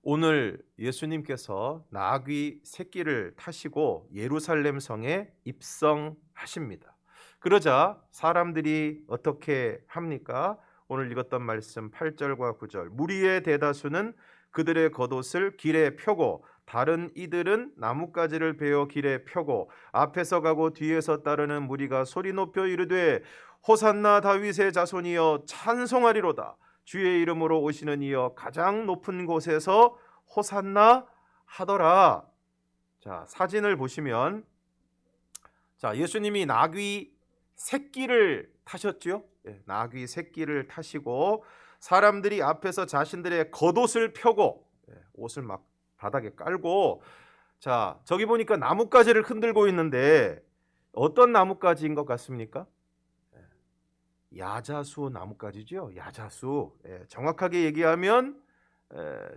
오늘 예수님께서 나귀 새끼를 타시고 예루살렘 성에 입성하십니다. 그러자 사람들이 어떻게 합니까? 오늘 읽었던 말씀 8절과 9절. 무리의 대다수는 그들의 겉옷을 길에 펴고 다른 이들은 나뭇가지를 베어 길에 펴고 앞에서 가고 뒤에서 따르는 무리가 소리 높여 이르되 호산나 다윗의 자손이여 찬송하리로다. 주의 이름으로 오시는 이여 가장 높은 곳에서 호산나 하더라. 자, 사진을 보시면 예수님이 나귀 새끼를 타셨죠? 나귀 새끼를 타시고 사람들이 앞에서 자신들의 겉옷을 펴고 옷을 막 바닥에 깔고 저기 보니까 나뭇가지를 흔들고 있는데 어떤 나뭇가지인 것 같습니까? 야자수 나뭇가지죠. 야자수. 정확하게 얘기하면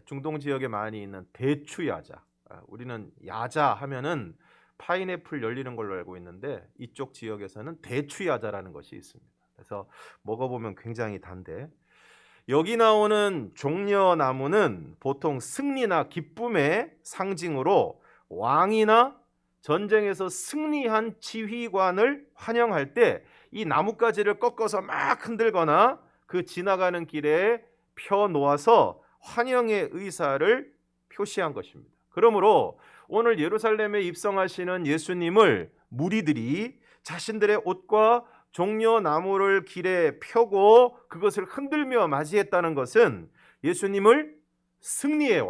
중동 지역에 많이 있는 대추야자. 우리는 야자 하면은 파인애플 열리는 걸로 알고 있는데 이쪽 지역에서는 대추야자라는 것이 있습니다. 그래서 먹어보면 굉장히 단데 여기 나오는 종려나무는 보통 승리나 기쁨의 상징으로 왕이나 전쟁에서 승리한 지휘관을 환영할 때 이 나뭇가지를 꺾어서 막 흔들거나 그 지나가는 길에 펴 놓아서 환영의 의사를 표시한 것입니다. 그러므로 오늘 예루살렘에 입성하시는 예수님을 무리들이 자신들의 옷과 종려나무를 길에 펴고 그것을 흔들며 맞이했다는 것은 예수님을 승리의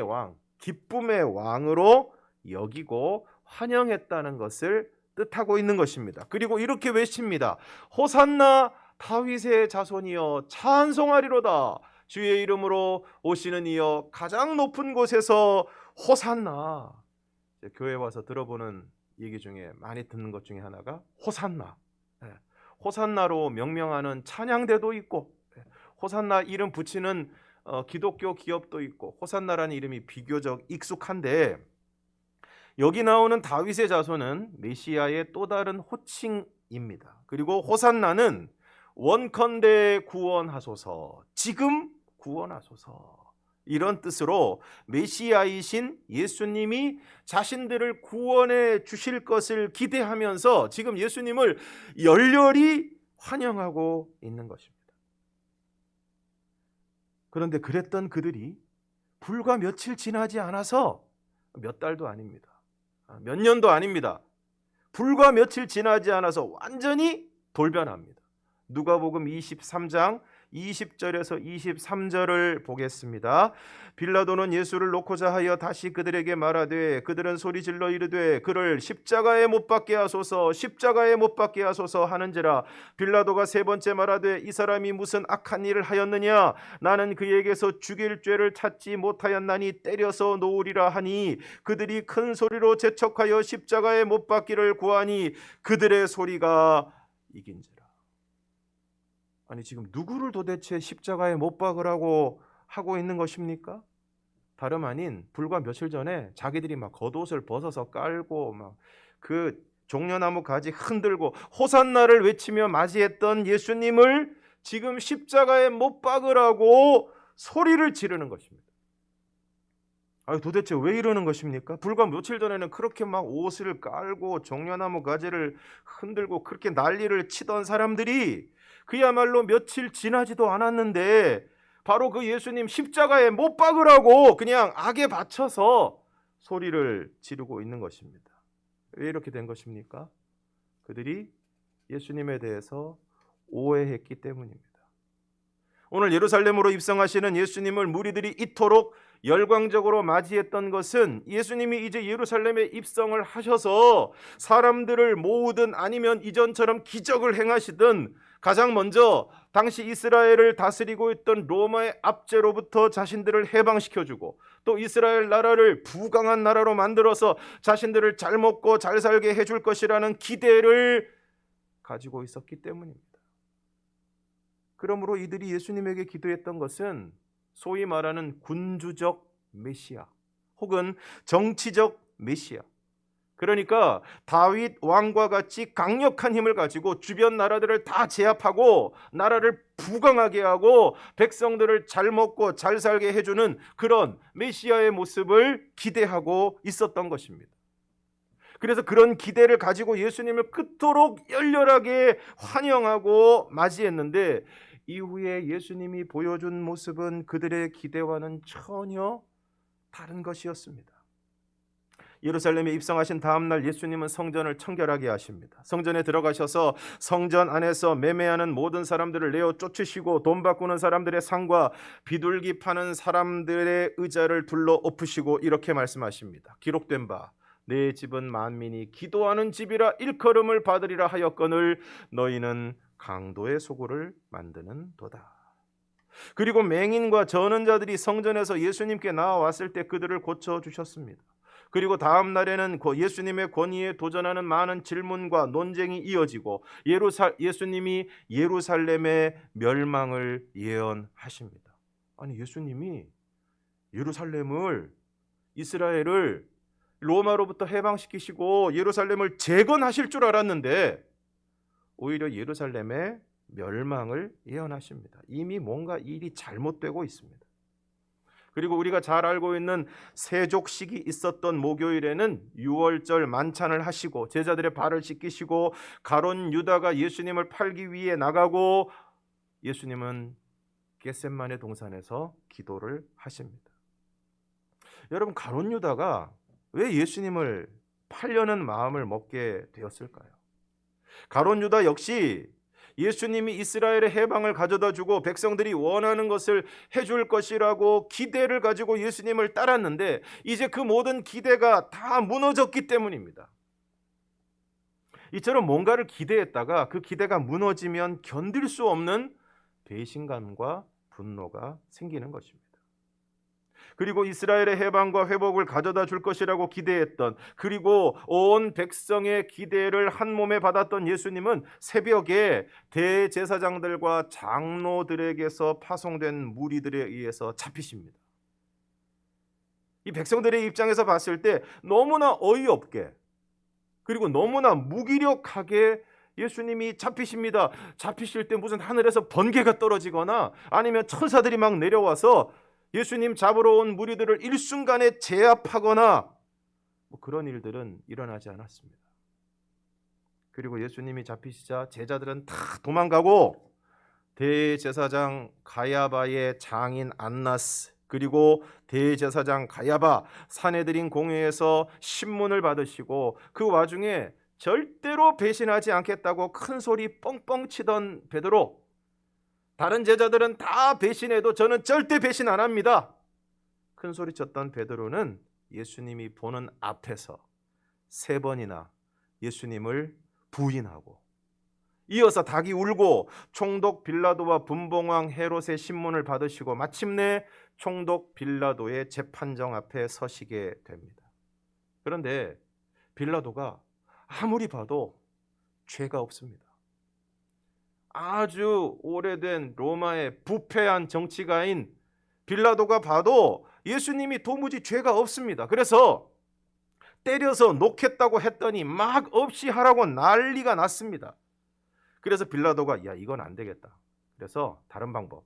왕, 기쁨의 왕으로 여기고 환영했다는 것을 뜻하고 있는 것입니다. 그리고 이렇게 외칩니다. 호산나 다윗의 자손이여 찬송하리로다. 주의 이름으로 오시는 이여 가장 높은 곳에서 호산나. 교회 와서 들어보는 얘기 중에 많이 듣는 것 중에 하나가 호산나. 호산나로 명명하는 찬양대도 있고 호산나 이름 붙이는 기독교 기업도 있고 호산나라는 이름이 비교적 익숙한데 여기 나오는 다윗의 자손은 메시아의 또 다른 호칭입니다. 그리고 호산나는 원컨대 구원하소서, 지금 구원하소서 이런 뜻으로 메시아이신 예수님이 자신들을 구원해 주실 것을 기대하면서 지금 예수님을 열렬히 환영하고 있는 것입니다. 그런데 그랬던 그들이 불과 며칠 지나지 않아서 몇 달도 아닙니다. 몇 년도 아닙니다. 불과 며칠 지나지 않아서 완전히 돌변합니다. 누가복음 23장 20절에서 23절을 보겠습니다. 빌라도는 예수를 놓고자 하여 다시 그들에게 말하되 그들은 소리질러 이르되 그를 십자가에 못 박게 하소서 십자가에 못 박게 하소서 하는지라. 빌라도가 세 번째 말하되 이 사람이 무슨 악한 일을 하였느냐 나는 그에게서 죽일 죄를 찾지 못하였나니 때려서 놓으리라 하니 그들이 큰 소리로 재촉하여 십자가에 못 박기를 구하니 그들의 소리가 이긴지라. 아니 지금 누구를 도대체 십자가에 못 박으라고 하고 있는 것입니까? 다름 아닌 불과 며칠 전에 자기들이 막 겉옷을 벗어서 깔고 막 그 종려나무 가지 흔들고 호산나를 외치며 맞이했던 예수님을 지금 십자가에 못 박으라고 소리를 지르는 것입니다. 아니 도대체 왜 이러는 것입니까? 불과 며칠 전에는 그렇게 막 옷을 깔고 종려나무 가지를 흔들고 그렇게 난리를 치던 사람들이 그야말로 며칠 지나지도 않았는데 바로 그 예수님 십자가에 못 박으라고 그냥 악에 바쳐서 소리를 지르고 있는 것입니다. 왜 이렇게 된 것입니까? 그들이 예수님에 대해서 오해했기 때문입니다. 오늘 예루살렘으로 입성하시는 예수님을 무리들이 이토록 열광적으로 맞이했던 것은 예수님이 이제 예루살렘에 입성을 하셔서 사람들을 모으든 아니면 이전처럼 기적을 행하시든 가장 먼저 당시 이스라엘을 다스리고 있던 로마의 압제로부터 자신들을 해방시켜주고 또 이스라엘 나라를 부강한 나라로 만들어서 자신들을 잘 먹고 잘 살게 해줄 것이라는 기대를 가지고 있었기 때문입니다. 그러므로 이들이 예수님에게 기도했던 것은 소위 말하는 군주적 메시아 혹은 정치적 메시아, 그러니까 다윗 왕과 같이 강력한 힘을 가지고 주변 나라들을 다 제압하고 나라를 부강하게 하고 백성들을 잘 먹고 잘 살게 해주는 그런 메시아의 모습을 기대하고 있었던 것입니다. 그래서 그런 기대를 가지고 예수님을 그토록 열렬하게 환영하고 맞이했는데, 이후에 예수님이 보여준 모습은 그들의 기대와는 전혀 다른 것이었습니다. 예루살렘에 입성하신 다음 날 예수님은 성전을 청결하게 하십니다. 성전에 들어가셔서 성전 안에서 매매하는 모든 사람들을 내어 쫓으시고 돈 바꾸는 사람들의 상과 비둘기 파는 사람들의 의자를 둘러 엎으시고 이렇게 말씀하십니다. 기록된 바 내 집은 만민이 기도하는 집이라 일컬음을 받으리라 하였거늘 너희는 강도의 소굴을 만드는 도다. 그리고 맹인과 저는 자들이 성전에서 예수님께 나와왔을 때 그들을 고쳐주셨습니다. 그리고 다음 날에는 예수님의 권위에 도전하는 많은 질문과 논쟁이 이어지고 예수님이 예루살렘의 멸망을 예언하십니다. 아니, 예수님이 예루살렘을, 이스라엘을 로마로부터 해방시키시고 예루살렘을 재건하실 줄 알았는데 오히려 예루살렘의 멸망을 예언하십니다. 이미 뭔가 일이 잘못되고 있습니다. 그리고 우리가 잘 알고 있는 세족식이 있었던 목요일에는 유월절 만찬을 하시고 제자들의 발을 씻기시고 가룟 유다가 예수님을 팔기 위해 나가고 예수님은 겟셋마네 동산에서 기도를 하십니다. 여러분, 가룟 유다가 왜 예수님을 팔려는 마음을 먹게 되었을까요? 가룟 유다 역시 예수님이 이스라엘의 해방을 가져다 주고 백성들이 원하는 것을 해줄 것이라고 기대를 가지고 예수님을 따랐는데 이제 그 모든 기대가 다 무너졌기 때문입니다. 이처럼 뭔가를 기대했다가 그 기대가 무너지면 견딜 수 없는 배신감과 분노가 생기는 것입니다. 그리고 이스라엘의 해방과 회복을 가져다 줄 것이라고 기대했던, 그리고 온 백성의 기대를 한 몸에 받았던 예수님은 새벽에 대제사장들과 장로들에게서 파송된 무리들에 의해서 잡히십니다. 이 백성들의 입장에서 봤을 때 너무나 어이없게 그리고 너무나 무기력하게 예수님이 잡히십니다. 잡히실 때 무슨 하늘에서 번개가 떨어지거나 아니면 천사들이 막 내려와서 예수님 잡으러 온 무리들을 일순간에 제압하거나 그런 일들은 일어나지 않았습니다. 그리고 예수님이 잡히시자 제자들은 다 도망가고 대제사장 가야바의 장인 안나스 그리고 대제사장 가야바 산헤드린 공회에서 신문을 받으시고 그 와중에 절대로 배신하지 않겠다고 큰 소리 뻥뻥 치던 베드로, 다른 제자들은 다 배신해도 저는 절대 배신 안 합니다. 큰 소리 쳤던 베드로는 예수님이 보는 앞에서 3번이나 예수님을 부인하고 이어서 닭이 울고 총독 빌라도와 분봉왕 헤롯의 신문을 받으시고 마침내 총독 빌라도의 재판정 앞에 서시게 됩니다. 그런데 빌라도가 아무리 봐도 죄가 없습니다. 아주 오래된 로마의 부패한 정치가인 빌라도가 봐도 예수님이 도무지 죄가 없습니다. 그래서 때려서 놓겠다고 했더니 막 없이 하라고 난리가 났습니다. 그래서 빌라도가 야, 이건 안 되겠다. 그래서 다른 방법,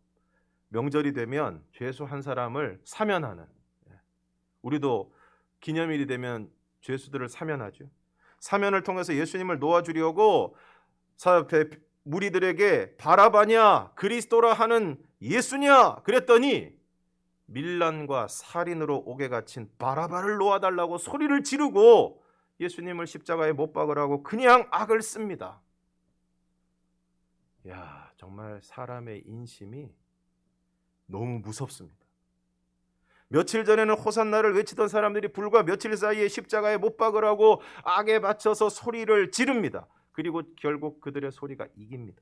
명절이 되면 죄수 한 사람을 사면하는, 우리도 기념일이 되면 죄수들을 사면하죠. 사면을 통해서 예수님을 놓아주려고 무리들에게 바라바냐 그리스도라 하는 예수냐 그랬더니 밀란과 살인으로 옥에 갇힌 바라바를 놓아달라고 소리를 지르고 예수님을 십자가에 못 박으라고 그냥 악을 씁니다. 야, 정말 사람의 인심이 너무 무섭습니다. 며칠 전에는 호산나를 외치던 사람들이 불과 며칠 사이에 십자가에 못 박으라고 악에 맞춰서 소리를 지릅니다. 그리고 결국 그들의 소리가 이깁니다.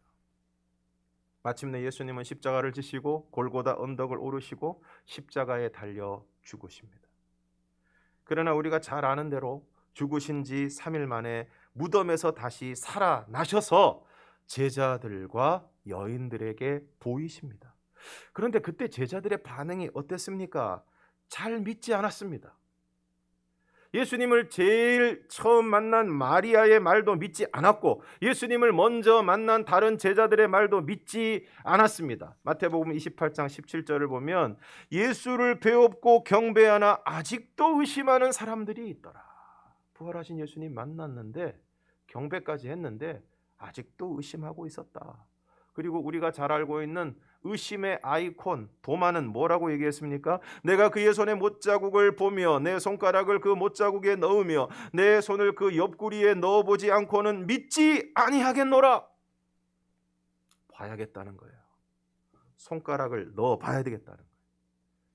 마침내 예수님은 십자가를 지시고 골고다 언덕을 오르시고 십자가에 달려 죽으십니다. 그러나 우리가 잘 아는 대로 죽으신 지 3일 만에 무덤에서 다시 살아나셔서 제자들과 여인들에게 보이십니다. 그런데 그때 제자들의 반응이 어땠습니까? 잘 믿지 않았습니다. 예수님을 제일 처음 만난 마리아의 말도 믿지 않았고 예수님을 먼저 만난 다른 제자들의 말도 믿지 않았습니다. 마태복음 28장 17절을 보면 예수를 배웁고 경배하나 아직도 의심하는 사람들이 있더라. 부활하신 예수님 만났는데 경배까지 했는데 아직도 의심하고 있었다. 그리고 우리가 잘 알고 있는 의심의 아이콘 도마는 뭐라고 얘기했습니까? 내가 그의 손에 못자국을 보며 내 손가락을 그 못자국에 넣으며 내 손을 그 옆구리에 넣어보지 않고는 믿지 아니하겠노라. 봐야겠다는 거예요. 손가락을 넣어봐야 되겠다는 거예요.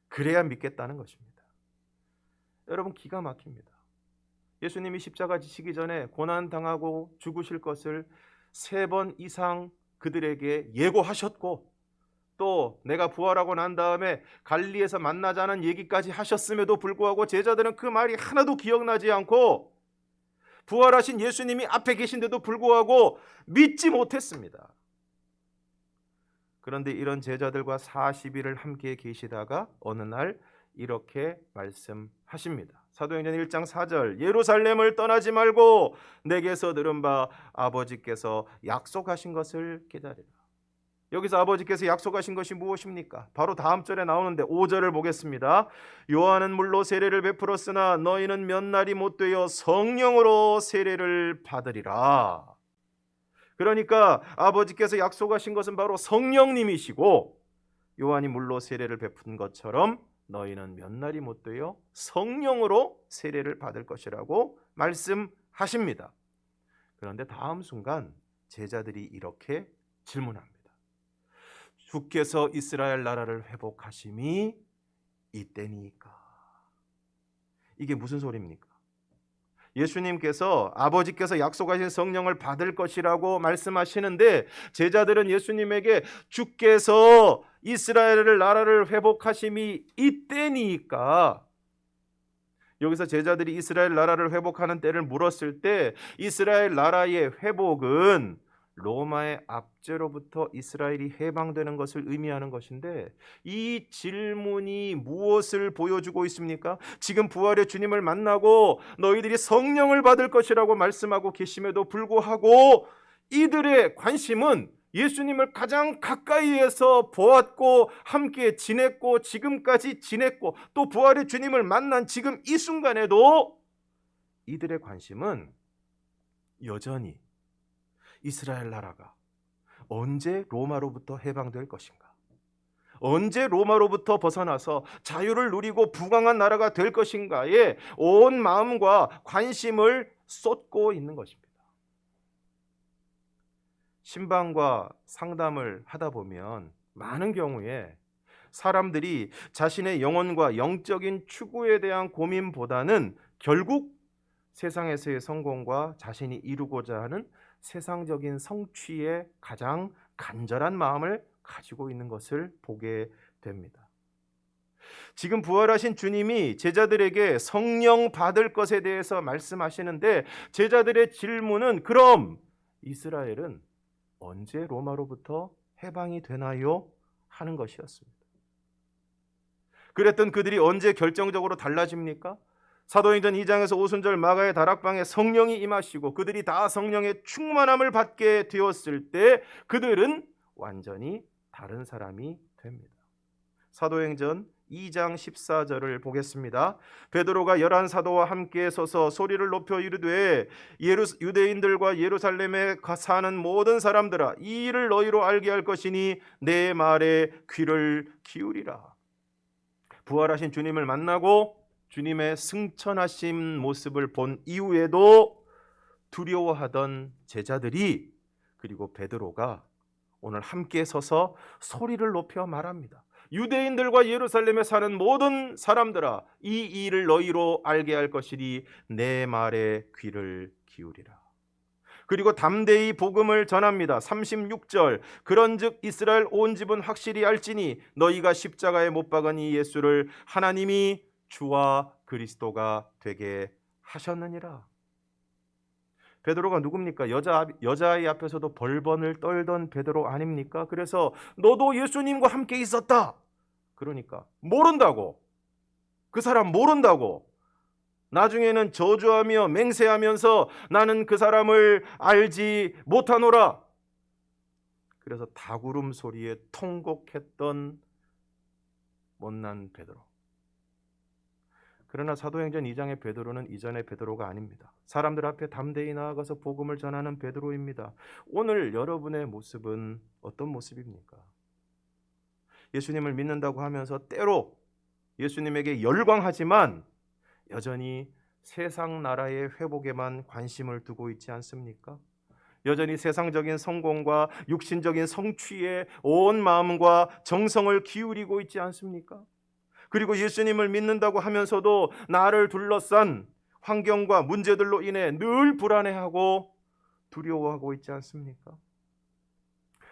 그래야 믿겠다는 것입니다. 여러분, 기가 막힙니다. 예수님이 십자가 지시기 전에 고난당하고 죽으실 것을 3번 이상 그들에게 예고하셨고 또 내가 부활하고 난 다음에 갈릴리에서 만나자는 얘기까지 하셨음에도 불구하고 제자들은 그 말이 하나도 기억나지 않고 부활하신 예수님이 앞에 계신데도 불구하고 믿지 못했습니다. 그런데 이런 제자들과 40일을 함께 계시다가 어느 날 이렇게 말씀하십니다. 사도행전 1장 4절 예루살렘을 떠나지 말고 내게서 들은 바 아버지께서 약속하신 것을 기다리라. 여기서 아버지께서 약속하신 것이 무엇입니까? 바로 다음 절에 나오는데 5절을 보겠습니다. 요한은 물로 세례를 베풀었으나 너희는 몇 날이 못 되어 성령으로 세례를 받으리라. 그러니까 아버지께서 약속하신 것은 바로 성령님이시고 요한이 물로 세례를 베푼 것처럼 너희는 몇 날이 못 되어 성령으로 세례를 받을 것이라고 말씀하십니다. 그런데 다음 순간 제자들이 이렇게 질문합니다. 주께서 이스라엘 나라를 회복하심이 이때니까. 이게 무슨 소리입니까? 예수님께서 아버지께서 약속하신 성령을 받을 것이라고 말씀하시는데 제자들은 예수님에게 주께서 이스라엘 나라를 회복하심이 이때니까, 여기서 제자들이 이스라엘 나라를 회복하는 때를 물었을 때 이스라엘 나라의 회복은 로마의 압제로부터 이스라엘이 해방되는 것을 의미하는 것인데 이 질문이 무엇을 보여주고 있습니까? 지금 부활의 주님을 만나고 너희들이 성령을 받을 것이라고 말씀하고 계심에도 불구하고 이들의 관심은 예수님을 가장 가까이에서 보았고 함께 지냈고 지금까지 지냈고 또 부활의 주님을 만난 지금 이 순간에도 이들의 관심은 여전히 이스라엘 나라가 언제 로마로부터 해방될 것인가, 언제 로마로부터 벗어나서 자유를 누리고 부강한 나라가 될 것인가에 온 마음과 관심을 쏟고 있는 것입니다. 신방과 상담을 하다 보면 많은 경우에 사람들이 자신의 영혼과 영적인 추구에 대한 고민보다는 결국 세상에서의 성공과 자신이 이루고자 하는 세상적인 성취에 가장 간절한 마음을 가지고 있는 것을 보게 됩니다. 지금 부활하신 주님이 제자들에게 성령 받을 것에 대해서 말씀하시는데 제자들의 질문은 그럼 이스라엘은 언제 로마로부터 해방이 되나요? 하는 것이었습니다. 그랬던 그들이 언제 결정적으로 달라집니까? 사도행전 2장에서 오순절 마가의 다락방에 성령이 임하시고 그들이 다 성령의 충만함을 받게 되었을 때 그들은 완전히 다른 사람이 됩니다. 사도행전 2장 14절을 보겠습니다. 베드로가 11사도와 함께 서서 소리를 높여 이르되 유대인들과 예루살렘에 사는 모든 사람들아 이 일을 너희로 알게 할 것이니 내 말에 귀를 기울이라. 부활하신 주님을 만나고 주님의 승천하신 모습을 본 이후에도 두려워하던 제자들이 그리고 베드로가 오늘 함께 서서 소리를 높여 말합니다. 유대인들과 예루살렘에 사는 모든 사람들아 이 일을 너희로 알게 할 것이니 내 말에 귀를 기울이라. 그리고 담대히 복음을 전합니다. 36절 그런즉 이스라엘 온 집은 확실히 알지니 너희가 십자가에 못 박은 이 예수를 하나님이 주와 그리스도가 되게 하셨느니라. 베드로가 누굽니까? 여자아이 앞에서도 벌번을 떨던 베드로 아닙니까? 그래서 너도 예수님과 함께 있었다. 그러니까 모른다고, 그 사람 모른다고 나중에는 저주하며 맹세하면서 나는 그 사람을 알지 못하노라. 그래서 다구름 소리에 통곡했던 못난 베드로. 그러나 사도행전 2장의 베드로는 이전의 베드로가 아닙니다. 사람들 앞에 담대히 나아가서 복음을 전하는 베드로입니다. 오늘 여러분의 모습은 어떤 모습입니까? 예수님을 믿는다고 하면서 때로 예수님에게 열광하지만 여전히 세상 나라의 회복에만 관심을 두고 있지 않습니까? 여전히 세상적인 성공과 육신적인 성취에 온 마음과 정성을 기울이고 있지 않습니까? 그리고 예수님을 믿는다고 하면서도 나를 둘러싼 환경과 문제들로 인해 늘 불안해하고 두려워하고 있지 않습니까?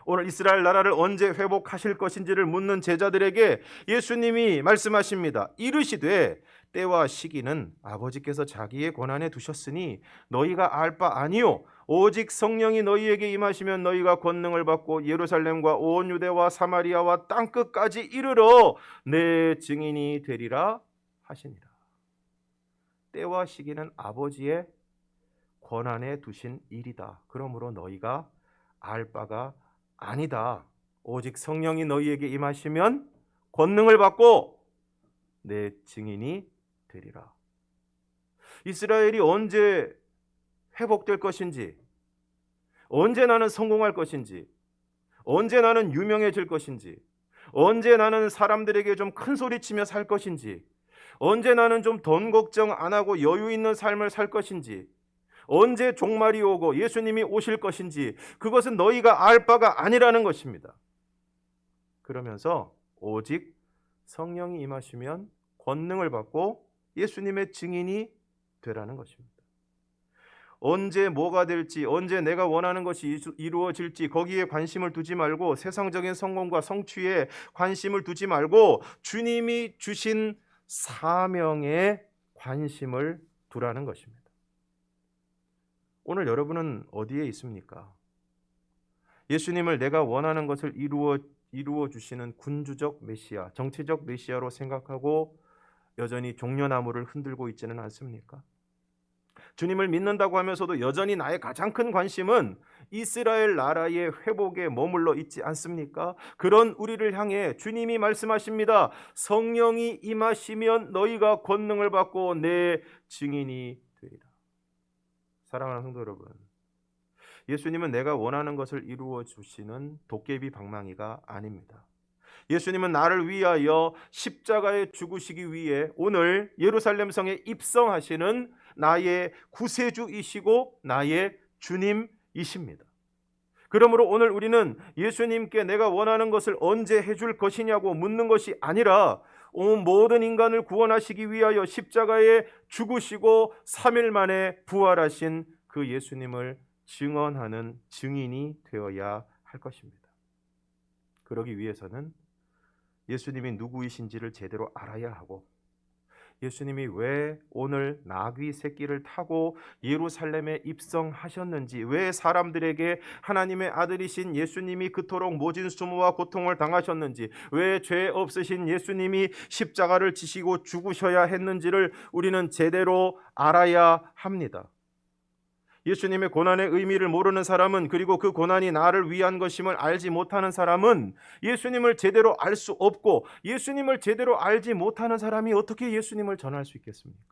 오늘 이스라엘 나라를 언제 회복하실 것인지를 묻는 제자들에게 예수님이 말씀하십니다. 이르시되 때와 시기는 아버지께서 자기의 권한에 두셨으니 너희가 알 바 아니요 오직 성령이 너희에게 임하시면 너희가 권능을 받고 예루살렘과 온 유대와 사마리아와 땅끝까지 이르러 내 증인이 되리라 하시니라. 때와 시기는 아버지의 권한에 두신 일이다. 그러므로 너희가 알 바가 아니다. 오직 성령이 너희에게 임하시면 권능을 받고 내 증인이 되리라. 이스라엘이 언제 회복될 것인지, 언제 나는 성공할 것인지, 언제 나는 유명해질 것인지, 언제 나는 사람들에게 좀 큰 소리치며 살 것인지, 언제 나는 좀 돈 걱정 안 하고 여유 있는 삶을 살 것인지, 언제 종말이 오고 예수님이 오실 것인지 그것은 너희가 알 바가 아니라는 것입니다. 그러면서 오직 성령이 임하시면 권능을 받고 예수님의 증인이 되라는 것입니다. 언제 뭐가 될지, 언제 내가 원하는 것이 이루어질지 거기에 관심을 두지 말고 세상적인 성공과 성취에 관심을 두지 말고 주님이 주신 사명에 관심을 두라는 것입니다. 오늘 여러분은 어디에 있습니까? 예수님을 내가 원하는 것을 이루어 주시는 군주적 메시아, 정치적 메시아로 생각하고 여전히 종려나무를 흔들고 있지는 않습니까? 주님을 믿는다고 하면서도 여전히 나의 가장 큰 관심은 이스라엘 나라의 회복에 머물러 있지 않습니까? 그런 우리를 향해 주님이 말씀하십니다. 성령이 임하시면 너희가 권능을 받고 내 증인이 되리라. 사랑하는 성도 여러분, 예수님은 내가 원하는 것을 이루어 주시는 도깨비 방망이가 아닙니다. 예수님은 나를 위하여 십자가에 죽으시기 위해 오늘 예루살렘 성에 입성하시는 나의 구세주이시고 나의 주님이십니다. 그러므로 오늘 우리는 예수님께 내가 원하는 것을 언제 해줄 것이냐고 묻는 것이 아니라 온 모든 인간을 구원하시기 위하여 십자가에 죽으시고 3일 만에 부활하신 그 예수님을 증언하는 증인이 되어야 할 것입니다. 그러기 위해서는 예수님이 누구이신지를 제대로 알아야 하고 예수님이 왜 오늘 나귀 새끼를 타고 예루살렘에 입성하셨는지, 왜 사람들에게 하나님의 아들이신 예수님이 그토록 모진 수모와 고통을 당하셨는지, 왜 죄 없으신 예수님이 십자가를 지시고 죽으셔야 했는지를 우리는 제대로 알아야 합니다. 예수님의 고난의 의미를 모르는 사람은, 그리고 그 고난이 나를 위한 것임을 알지 못하는 사람은 예수님을 제대로 알 수 없고, 예수님을 제대로 알지 못하는 사람이 어떻게 예수님을 전할 수 있겠습니까?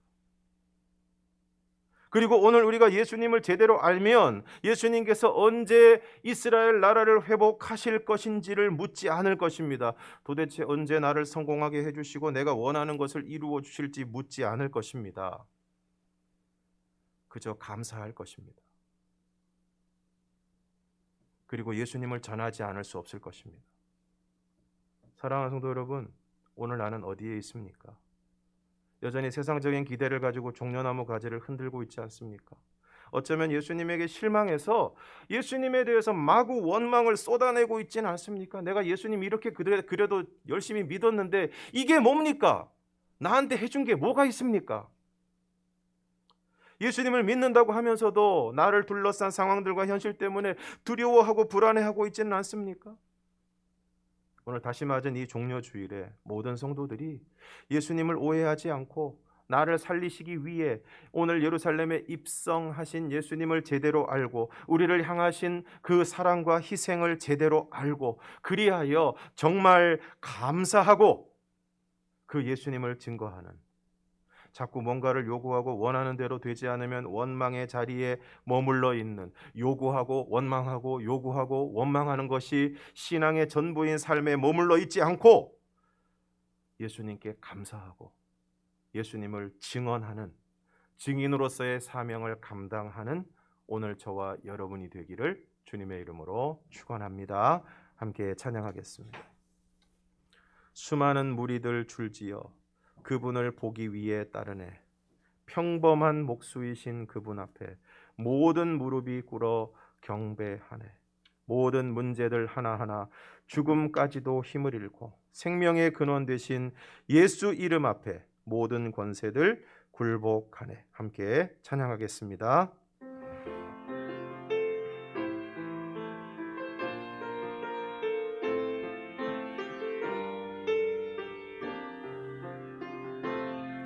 그리고 오늘 우리가 예수님을 제대로 알면 예수님께서 언제 이스라엘 나라를 회복하실 것인지를 묻지 않을 것입니다. 도대체 언제 나를 성공하게 해주시고 내가 원하는 것을 이루어 주실지 묻지 않을 것입니다. 그저 감사할 것입니다. 그리고 예수님을 전하지 않을 수 없을 것입니다. 사랑하는 성도 여러분, 오늘 나는 어디에 있습니까? 여전히 세상적인 기대를 가지고 종려나무 가지를 흔들고 있지 않습니까? 어쩌면 예수님에게 실망해서 예수님에 대해서 마구 원망을 쏟아내고 있지는 않습니까? 내가 예수님 이렇게 그래도 열심히 믿었는데 이게 뭡니까? 나한테 해준 게 뭐가 있습니까? 예수님을 믿는다고 하면서도 나를 둘러싼 상황들과 현실 때문에 두려워하고 불안해하고 있지는 않습니까? 오늘 다시 맞은 이 종려주일에 모든 성도들이 예수님을 오해하지 않고 나를 살리시기 위해 오늘 예루살렘에 입성하신 예수님을 제대로 알고 우리를 향하신 그 사랑과 희생을 제대로 알고 그리하여 정말 감사하고 그 예수님을 증거하는, 자꾸 뭔가를 요구하고 원하는 대로 되지 않으면 원망의 자리에 머물러 있는, 요구하고 원망하고 요구하고 원망하는 것이 신앙의 전부인 삶에 머물러 있지 않고 예수님께 감사하고 예수님을 증언하는 증인으로서의 사명을 감당하는 오늘 저와 여러분이 되기를 주님의 이름으로 축원합니다. 함께 찬양하겠습니다. 수많은 무리들 줄지어 그분을 보기 위해 따르네. 평범한 목수이신 그분 앞에 모든 무릎이 꿇어 경배하네. 모든 문제들 하나하나 죽음까지도 힘을 잃고 생명의 근원 되신 예수 이름 앞에 모든 권세들 굴복하네. 함께 찬양하겠습니다.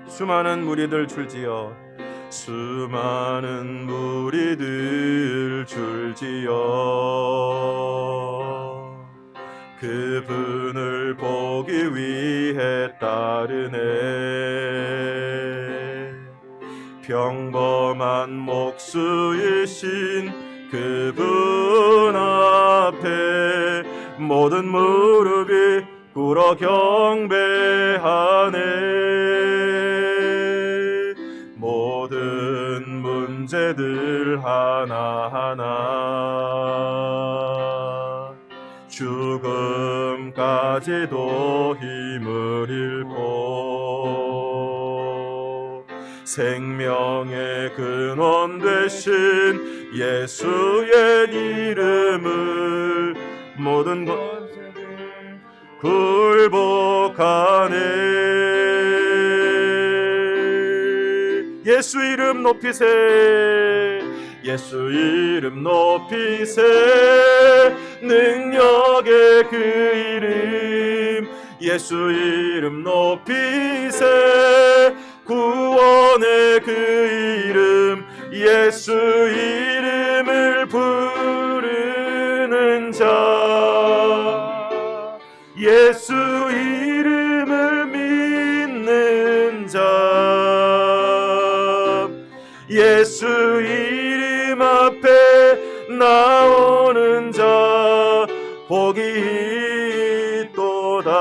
수많은 무리들 줄지어 수많은 무리들 줄지어 그분을 보기 위해 따르네. 평범한 목수이신 그분 앞에 모든 무릎이 꿇어 경배하네. 모든 문제들 하나하나 죽음까지도 힘을 잃고 생명의 근원 되신 예수의 이름을 모든 권세들 굴복하네. 예수 이름 높이세. 예수 이름 높이세. 능력의 그 이름 예수 이름 높이세. 구원의 그 이름 예수 이름을 부르는 자 예수 이름을 믿는 자 예수 이름 앞에 나오는 자 복이 있도다.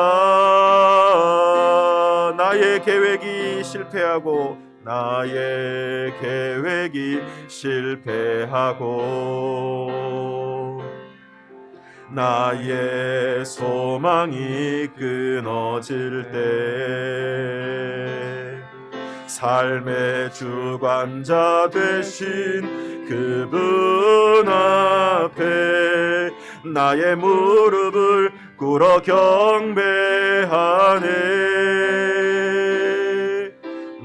나의 계획이 실패하고 나의 계획이 실패하고 나의 소망이 끊어질 때 삶의 주관자 되신 그분 앞에 나의 무릎을 꿇어 경배하네.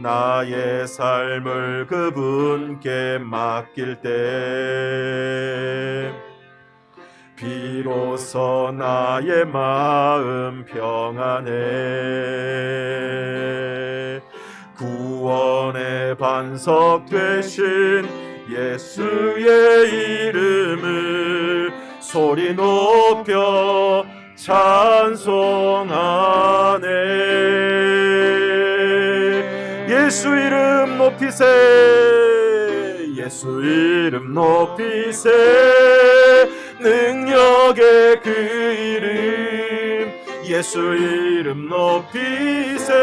나의 삶을 그분께 맡길 때 비로소 나의 마음 평안해. 구원의 반석 되신 예수의 이름을 소리 높여 찬송하네. 예수 이름 높이세. 예수 이름 높이세. 능력의 그 이름 예수 이름 높이세.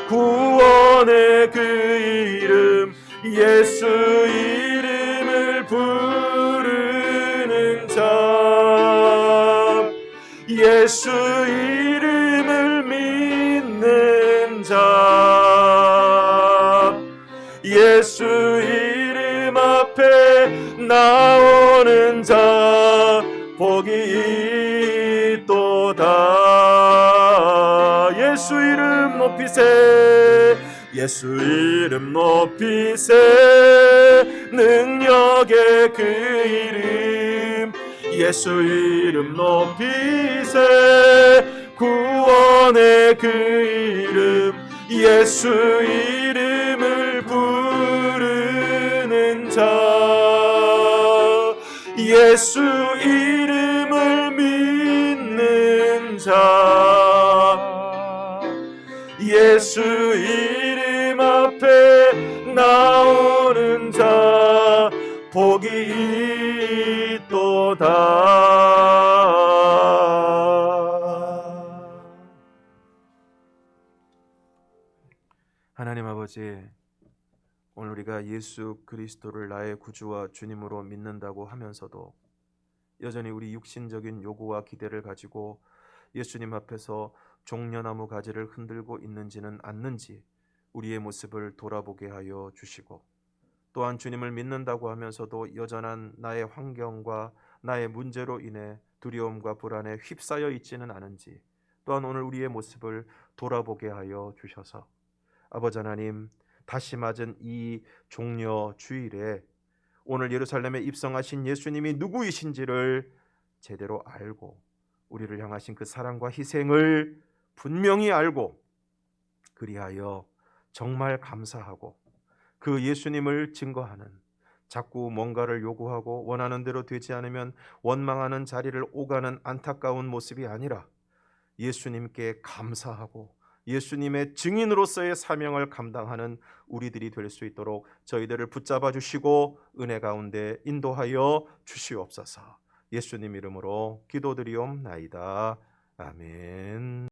구원의 그 이름 예수 이름을 부르는 자 예수 이름을 믿는 자 예수 이름 앞에 나오는 자 복이 있도다. 예수 이름 높이세. 예수 이름 높이세. 능력의 그 이름 예수 이름 높이세. 구원의 그 이름 예수 이름 예수 이름을 믿는 자, 예수 이름 앞에 나오는 자 복이 있도다. 하나님 아버지, 오늘 우리가 예수 그리스도를 나의 구주와 주님으로 믿는다고 하면서도 여전히 우리 육신적인 요구와 기대를 가지고 예수님 앞에서 종려나무 가지를 흔들고 있는지는 않는지 우리의 모습을 돌아보게 하여 주시고, 또한 주님을 믿는다고 하면서도 여전한 나의 환경과 나의 문제로 인해 두려움과 불안에 휩싸여 있지는 않은지 또한 오늘 우리의 모습을 돌아보게 하여 주셔서 아버지 하나님, 다시 맞은 이 종려 주일에 오늘 예루살렘에 입성하신 예수님이 누구이신지를 제대로 알고 우리를 향하신 그 사랑과 희생을 분명히 알고, 그리하여 정말 감사하고 그 예수님을 증거하는, 자꾸 뭔가를 요구하고 원하는 대로 되지 않으면 원망하는 자리를 오가는 안타까운 모습이 아니라 예수님께 감사하고 예수님의 증인으로서의 사명을 감당하는 우리들이 될 수 있도록 저희들을 붙잡아 주시고 은혜 가운데 인도하여 주시옵소서. 예수님 이름으로 기도드리옵나이다. 아멘.